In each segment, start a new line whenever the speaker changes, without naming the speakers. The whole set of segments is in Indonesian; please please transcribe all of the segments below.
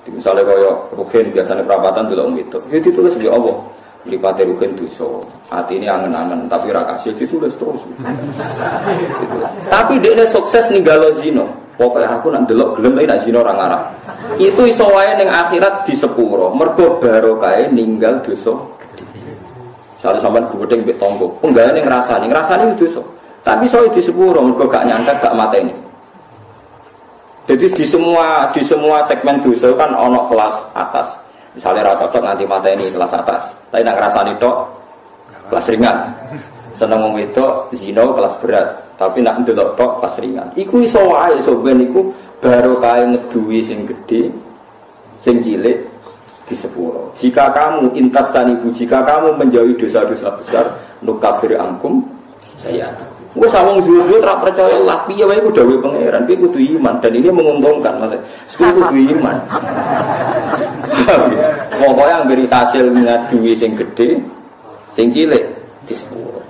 Misalnya kaya Ruhin biasanya perapatan delok itu. Ya ditulis ya Allah. Lipate Ruhin dosa. Atine angen-angen tapi ra kasil ditulis terus. Ditulis. Tapi dekne sukses ninggalo zina. Pokoke aku nak delok gelem tapi nak zina ora ngarah. Itu iso wae ning akhirat di sepuro. Mergo barokahe ninggal dosa. Misalnya sampean gudeng mbek tangga, penggane ngrasani dosa. Tapi iso di sepuro mergo gak nyantet gak mateni. Jadi di semua segmen dosa kan ono kelas atas. Misalnya ra cocok nganti mateni kelas atas. Tapi nak ngrasani tok kelas ringan. Seneng wong wedok zina kelas berat, tapi nak ndelok tok kelas ringan. Iku iso wae iso ben iku barokah ngeduwi sing gedhe, sing cilik di sepuro. Jika kamu jika kamu menjauhi dosa-dosa besar, nukafir angkum saya. Wes awong zuhud ra percaya lah piye wae ku dawuh pangeran, piye kudu iman dan ini menguntungkan Mas. Kudu iman. Pokoke anggere hasil ngaduwi sing gedhe, sing cilik di sepuro.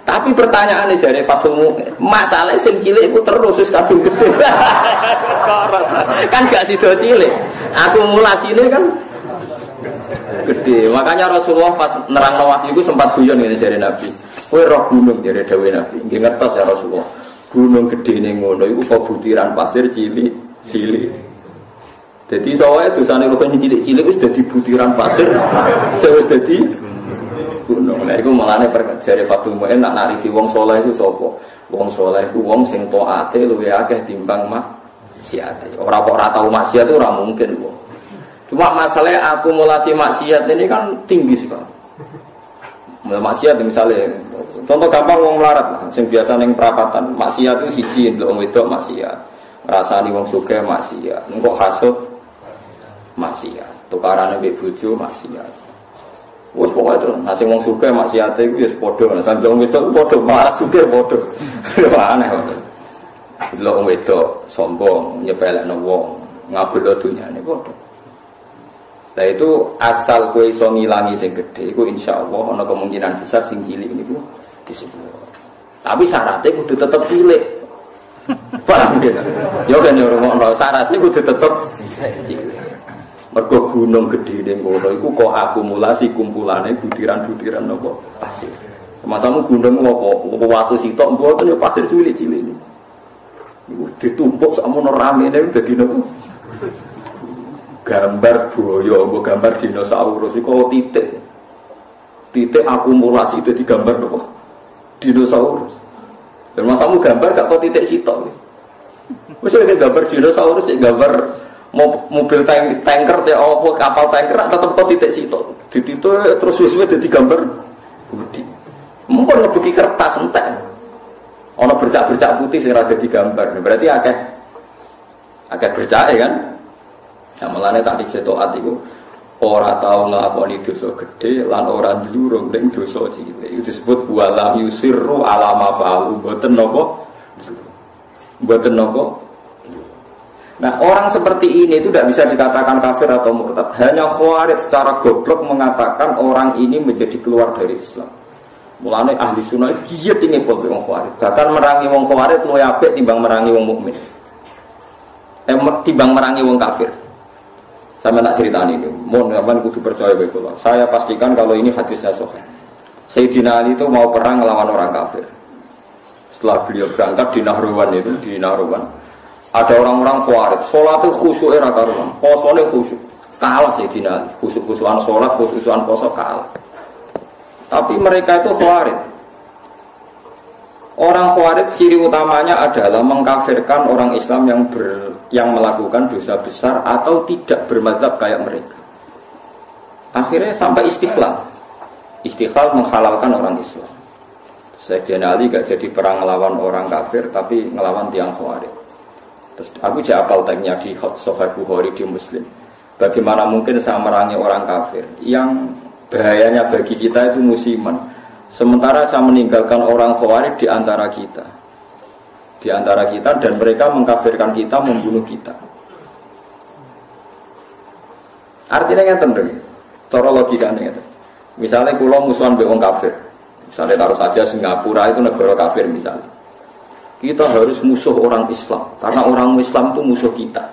Tapi pertanyaannya jare Fatul masalah sing cilik iku terus wis kadung gedhe. Kan gak sida cilik. Akumulasinya kan gede. Makanya Rasulullah pas nerangno wahyu iku sempat guyon ngene jare Nabi. Kowe roh gunung jare dawuh Nabi. Nggih ngertos ya Rasulullah. Gunung gedene ngono iku kok butiran pasir cilik. Dadi sowae dosane rukun cilik-cilik wis dadi butiran pasir. Wis dadi gunung. Lah iku malane jare Fatul Mu'in nak narifi wong saleh iku sapa? Wong saleh iku wong sing taate luwih akeh timbang maksiate. Ora tau maksiat itu ora mungkin kok. Cuma masalahnya akumulasi maksiat ini kan tinggi sekali. Maksiat misalnya, contoh gampang wong melarat lah, yang biasa neng perapatan. Maksiat itu siji, wong wedok maksiat, ngrasani wong sugih maksiat, engko hasud maksiat, tukarane mbek bojo maksiat. Wes pokoke terus, nasi wong sugih maksiate iku wis padha, nang wong wedok padha, melarat sugih padha. Aneh kok. Delok wong wedok sombong, nyepelekno wong, ngabelo dunyane padha. Nah itu asal kue iso ngilangi sing gede, itu insyaallah ana kemungkinan besar sing cilik niku disebut. Tapi syaratnya kudu tetep cilik. Paham ya? Yo kan yo ngono, syaratnya kudu tetep cilik. Mergo gunung gede ning ngono iku kok akumulasi kumpulane butiran-butiran napa pasir. Masamu gunung apa watu sitok mboten yo pasir cilik-cilik niku. Iku ditumpuk sakmono ramene dadi napa? Gambar buaya, gambar dinosaurus itu titik akumulasi itu digambar nopo dinosaurus. Dan masamu gambar gak kok titik sitok. Mesti gambar dinosaurus, gambar mobil tanker, apa kapal tanker, tetap kok titik sitok. Di titik terus sesuai jadi gambar budi. Mungkin ngebuki kertas entek. Ono bercak-bercak putih sing ra dadi gambar. Berarti akeh bercak ya kan? Ya melane tak dicetokat iku ora tau nglakoni dosa gedhe lan ora ndlurung ning dosa cilik. Itu disebut wala yusirru ala ma fa'alu. Mboten napa. Nah, orang seperti ini itu tidak bisa dikatakan kafir atau murtad. Hanya Khawarij secara goblok mengatakan orang ini menjadi keluar dari Islam. Mulane ahli sunnah giat ini pol wong Khawarij. Bahkan merangi wong Khawarij luwih apik timbang merangi wong mukmin. Timbang merangi wong kafir. Saya nak cerita ini, mohon teman kudu percaya betul. Saya pastikan kalau ini hadisnya sahih. Sayyidina Ali itu mau perang melawan orang kafir. Setelah beliau berangkat di Nahrawan ada orang-orang Khawarij. Sholat itu khusyuk era karuan, posone khusyuk. Kalah Sayyidina Ali, khusyuk-khusyukan sholat, khusyukan poso kalah. Tapi mereka itu Khawarij. Orang Khawarij ciri utamanya adalah mengkafirkan orang Islam yang melakukan dosa besar atau tidak bermadzhab kayak mereka. Akhirnya sampai Istiqlal menghalalkan orang Islam. Sayyidina Ali gak jadi perang melawan orang kafir, tapi melawan tiang Khawarij. Terus aku apal tagnya di Sahih Bukhari di Muslim. Bagaimana mungkin saya merangi orang kafir yang bahayanya bagi kita itu musiman. Sementara saya meninggalkan orang Khawarij di antara kita dan mereka mengkafirkan kita, membunuh kita. Artinya ngeten lho. Cara logikane ngeten. Misalnya kula musuhan mbek wong kafir. Misalnya taruh saja Singapura itu negara kafir misalnya. Kita harus musuh orang Islam karena orang Islam itu musuh kita.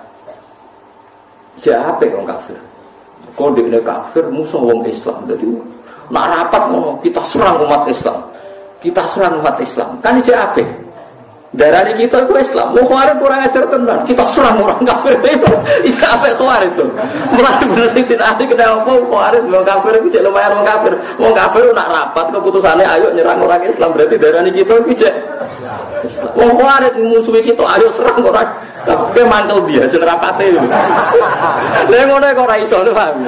Siapa wong kafir? Kode kafir musuh wong Islam. Jadi nak rapat ngono kita serang umat Islam. Kita serang umat Islam. Kan siapa? Darah kita itu Islam. Mau khawarij kurang ajar tenan. Kita serang orang kafir itu. Siapa khawarij itu? Mulai bener tidak ada kenapa khawarij wong kafir itu cek lumayan wong kafir. Wong kafir nak rapat keputusannya ayo nyerang orang Islam berarti darah kita itu cek Islam. Wong khawarij musuhi kita ayo serang orang kafir mantel biasa rapate itu. Lha ngono kok ora iso paham.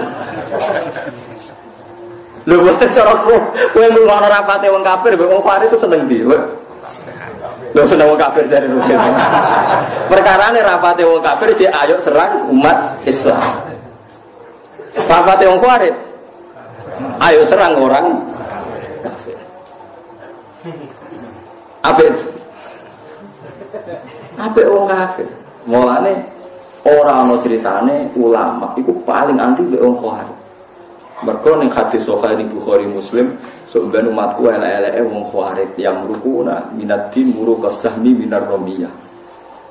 Lho boten cara kowe ngono rapate wong kafir wong khawarij itu seneng ndi? Lho seneng wong kafir dari rugen. Perkarane rapate wong kafir cek ayo serang umat Islam. Rapate wong khawarij ayo serang orang kafir. Apa wong kafir? Mulane ora ana critane ulama iku paling anti mek wong khawarij. Mergo ning hadis Sahih Bukhari Muslim sebenarnya umatku elek-eleke wong khawarij yang rukuna minad-din murukas sahmi minar ramiyah.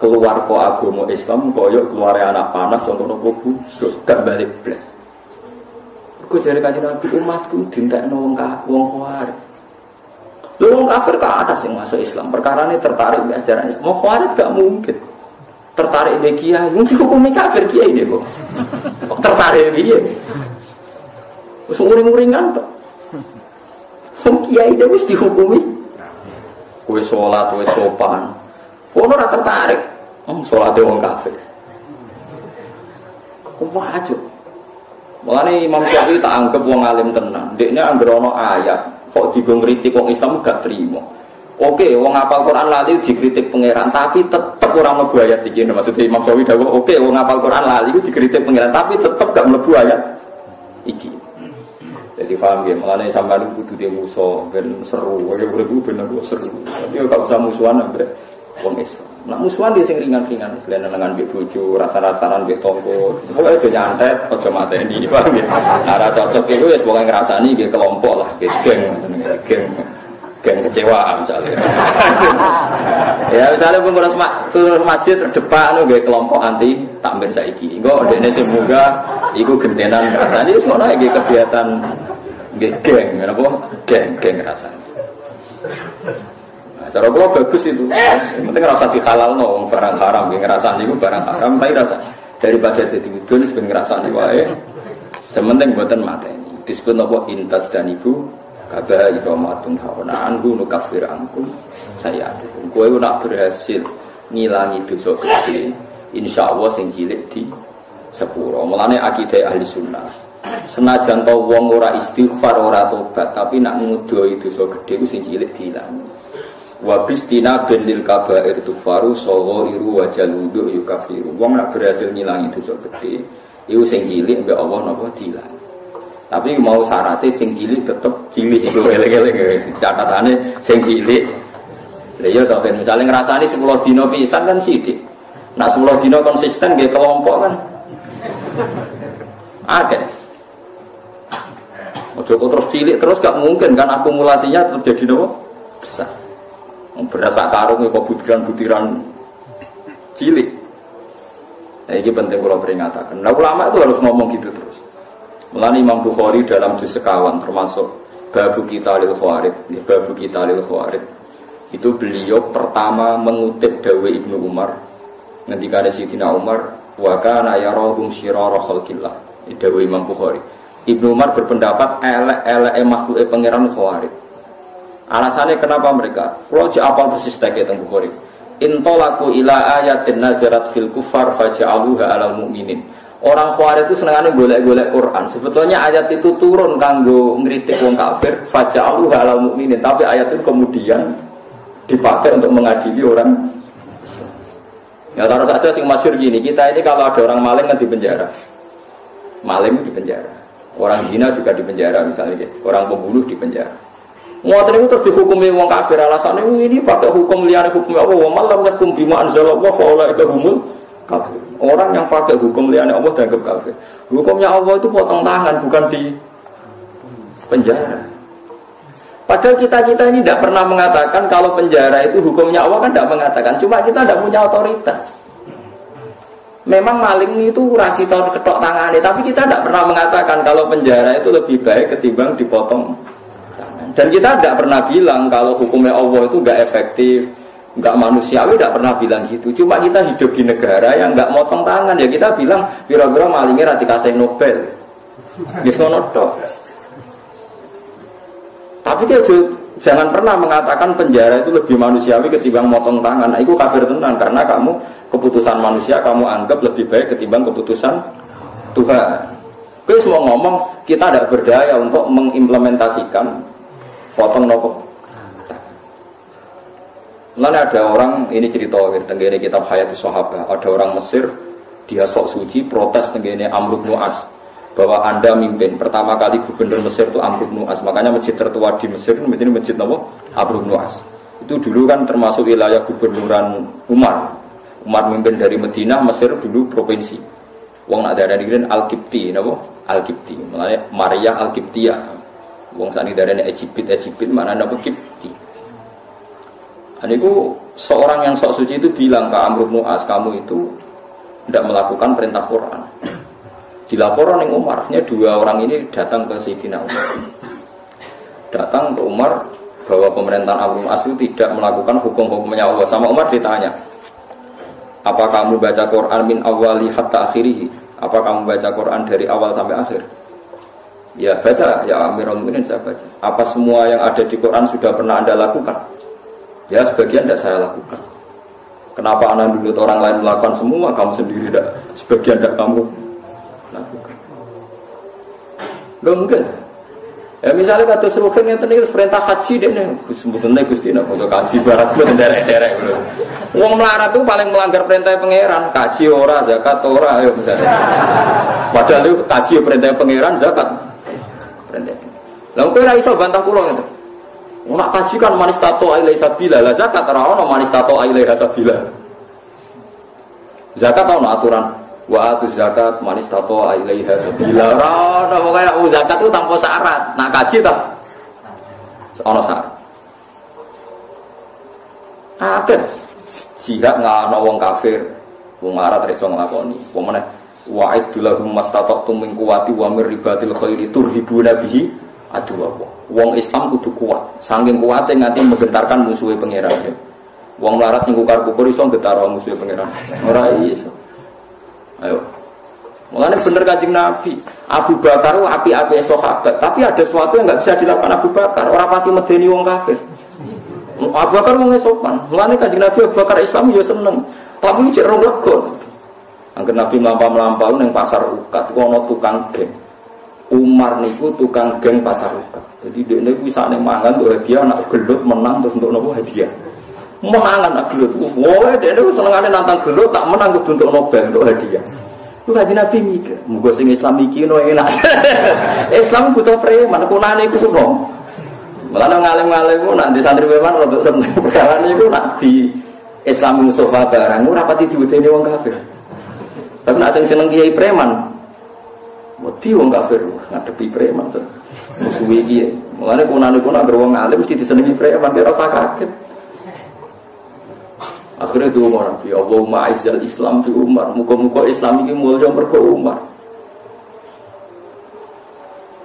Keluar kok agama Islam koyo keluare anak panah saka nopo busuk gak balik blas. Mergo jare Kanjeng Nabi umatku dintekno wong khawarij. Lho wong kafir ka ada sing masuk Islam. Perkarane tertarik mbek ajaran Islam. Wong khawarij gak mungkin. Tertarik mbek kiai, mungkin hukum kafir kiai deh kok. Tertarik piye? Wis uring-uringan tok. Wong kiai dhewe wis dihukumi. Kowe salat wis sopan. Kono ora tertarik. Salate wong kafir. Kok wajib. Mulane Imam Syafi'i tak anggap wong alim tenan. Dekne anggere ana ayat kok digo ngritik wong Islam gak trimo. Oke, wong hafal Quran lali dikritik pangeran, tapi tetep ora mlebu ayat iki. Maksudnya Imam Syafi'i dawuh, oke, wong hafal Quran lali iku dikritik pangeran, tapi tetep gak mlebu ayat iki. Jadi paham ya, makanya sampai kudu dia musuh, ben seru, kaya urip ben seru. Tapi kalau usah musuhan ambek wong Islam. Nah musuhan dia sing ringan-ringan, selain dengan mbek bojo, rasa-rasanan mbek tangga. Pokoke aja nyantet, aja mateni, paham ya. Nah, ra cocok iku wis pokoke ngrasani nggih kelompok lah, geng kecewa misalnya. Ya misalnya pengurus masjid terdepan nggih kelompok anti takmir saiki. Engko dekne semoga iku gentenan rasane wis ngono iki kegiatan geng, apa? Geng rasane. Nah, cara kula bagus itu. Yang penting rasa dihalalno wong barang haram, nggih ngrasani iku barang haram tapi rasa daripada dadi udun ben ngrasani wae. Sementing mboten mateni. Disebut apa intas dan ibu kaba iromatun hawana anhu nukafir angkum saya kowe nak berhasil ngilangi dosa gede insyaallah sing cilik di sepuro. Mulane akidah ahli sunnah senajan to wong ora istighfar ora tobat tapi nak ngudoi dosa gede ku sing cilik diilangi wa bistina bil kabair tufaru saghairu wa jaludu yukafiru. Wong nak berhasil ngilangi dosa gede iku sing cilik mbek Allah napa diilangi. Tapi mau syaratnya sing cilik tetep cilik itu eleng-eleng catatannya sing cilik. Lah iya to ben misale ngrasani 10 dina pisan kan sithik. Nak 10 dina konsisten nggih kelompok kan. Akeh. Ojo terus cilik terus gak mungkin kan akumulasinya tetap jadi nopo? Besar. Berasa karung kok butiran-butiran cilik. Nah, ini penting kalau peringatkan. Nah ulama itu harus ngomong gitu terus. Mulane Imam Bukhari dalam juz sekawan termasuk babu kita lil khawarij, babu kita lil khawarij. Itu beliau pertama mengutip dawuh Ibnu Umar ngendikane Sayyidina Umar wa kana yarahum syirara khalqillah. Dawuh Imam Bukhari. Ibnu Umar berpendapat elek-eleke makhluke pangeran khawarij. Alasannya kenapa mereka? Kalau apal persis teks teng Bukhari. Intolaku ila ayatin nazarat fil kufar faja'aluha alal mu'minin. Orang khawarij itu senengane golek-golek Quran. Sebetulnya ayat itu turun kanggo ngritik wong kafir, faja'aluha alal mu'minin, tapi ayat itu kemudian dipakai untuk mengadili orang Islam. Ya taruh saja sing masyhur gini, kita ini kalau ada orang maling kan di penjara. Maling di penjara. Orang zina juga di penjara misalnya gitu. Orang pembunuh di penjara. Ngoten itu terus dihukumi wong kafir alasannya ini pakai hukum liyane hukum apa wa man lam yakum bima anzalallahu fa ulaika humul kafir. Orang yang pakai hukum liane Allah dianggap kafir. Hukumnya Allah itu potong tangan, bukan di penjara. Padahal kita ini tidak pernah mengatakan kalau penjara itu hukumnya Allah kan tidak mengatakan. Cuma kita tidak punya otoritas. Memang maling itu kita ketok tangannya, tapi kita tidak pernah mengatakan kalau penjara itu lebih baik ketimbang dipotong tangan. Dan kita tidak pernah bilang kalau hukumnya Allah itu nggak efektif, nggak manusiawi, tidak pernah bilang gitu. Cuma kita hidup di negara yang nggak motong tangan, ya kita bilang biro-biro malingnya rati kasih Nobel, gismonodok. Tapi dia jangan pernah mengatakan penjara itu lebih manusiawi ketimbang motong tangan. Nah, itu kafir tenan karena kamu keputusan manusia kamu anggap lebih baik ketimbang keputusan Tuhan. Terus mau ngomong kita tidak berdaya untuk mengimplementasikan potong nopo. Lalu ada orang ini cerita tentang kitab Hayatus Sahabah. Ada orang Mesir dia sok suci protes tentang Amr bin As bahwa Anda mimpin. Pertama kali gubernur Mesir itu Amr bin As. Makanya masjid tertua di Mesir itu masjid nopo Amr bin As. Itu dulu kan termasuk wilayah gubernuran Umar. Umar memimpin dari Madinah, Mesir dulu provinsi. Wong nak darani kene Al-Qibti, napa? Al-Qibti. Mulane Maria Al-Qibtiyah. Wong sani darani Egypt mana napa Qibti. Aniku seorang yang sok suci itu bilang ke Amr bin As, kamu itu tidak melakukan perintah Quran. Dilaporan yang Umarnya dua orang ini datang ke Sayyidina Umar. Datang ke Umar bahwa pemerintahan Amr bin As itu tidak melakukan hukum-hukumnya Allah. Sama Umar ditanya, apa kamu baca Quran min awali hatta akhirih? Apa kamu baca Quran dari awal sampai akhir? Ya baca, ya Amirul Mukminin saya baca. Apa semua yang ada di Quran sudah pernah Anda lakukan? Ya sebagian tidak saya lakukan. Kenapa Anda dulu orang lain melakukan semua, kamu sendiri tidak? Sebagian tidak kamu lakukan. Loh mungkin. Ya misalnya kata Ruhin yang tadi perintah haji deh nih, sebetulnya Gusti nak untuk haji barat itu derek-derek. Uang melarat itu paling melanggar perintah pangeran, haji ora, zakat ora, ayo misalnya. Padahal itu haji perintah pangeran, zakat perintah. Lalu kira iso bantah pulang itu. Nak haji kan manis tato ailai sabila, lah zakat ora ono manis tato ailai sabila. Zakat ono aturan. Wa atu zakat manis tato ilaiha sabila. Ora pokoke zakat itu tanpa syarat. Nak kaji ta? Ono syarat. Akeh jihad ngano wong kafir, wong marat iso nglakoni. Wong meneh wa'id lahum mastata'tum min quwwati wa mir ribatil khairi turhibuna bihi aduwa. Wong Islam kudu kuat. Saking kuwate nganti menggentarkan musuhe pangeran. Wong marat sing kukar-kukur iso ngetaro musuhe pangeran. Ora iso. Ayo, mulanya bener Kanjeng Nabi. Abu Bakar api-api sahabat, tapi ada sesuatu yang nggak bisa dilakukan Abu Bakar. Orang pati medeni wong kafir. Abu Bakar wong sopan. Mulanya Kanjeng Nabi Abu Bakar Islam ya seneng, tapi cek rong legon. Angger Nabi melampau neng pasar ukat, kono tukang geng. Umar niku tukang geng pasar ukat. Jadi dia niku wisane mangan tuh hadiah, anak gelut menang terus untuk nopo hadiah. Menangan nak gelut, wah dia itu senengane nantang gelut tak menang untuk Nobel untuk hadiah. Itu Kanjeng Nabi mikir, muga sing Islam iki no enak. Islam butuh preman, kunane kuno. Malah ngalim-ngalim ku nak di santri preman rada seneng perkara niku nak di Islam Mustafa barang ora pati diwedeni wong kafir. Tapi nak sing seneng kiai preman, wedi wong kafir ngadepi preman sen. Musuhi iki. Mulane kunane ku nak wong alim mesti disenengi preman ora usah kaget. Akhirnya itu Umar, ya Allahumma aizzal Islam di Umar, muka-muka Islam ini mulia mergo Umar.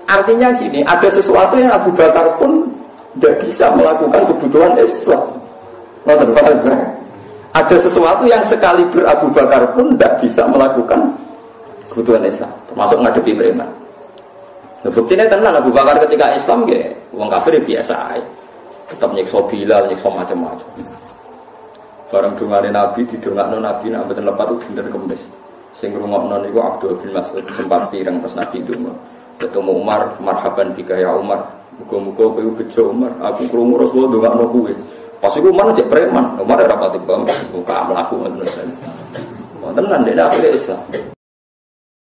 Artinya gini, ada sesuatu yang Abu Bakar pun tidak bisa melakukan kebutuhan Islam. Ada sesuatu yang sekali Abu Bakar pun tidak bisa melakukan kebutuhan Islam, termasuk ngadepi preman. Nah, buktinya tenang Abu Bakar ketika Islam, ya, orang kafir biasa, tetap nyiksa Bilal, nyiksa macam-macam. Barang dungane Nabi didongakno Nabi nek mboten lepat dinten Kamis. Sing ngrungokno niku Abdul bin Mas'ud sempat pireng pas Nabi ndonga. Ketemu Umar, marhaban bika ya Umar. Muga-muga kowe bejo Umar. Aku krungu Rasulullah ndongakno kowe. Pas iku Umar cek preman. Umar ora pati paham buka mlaku ngoten. Wonten nang dene akhire Islam.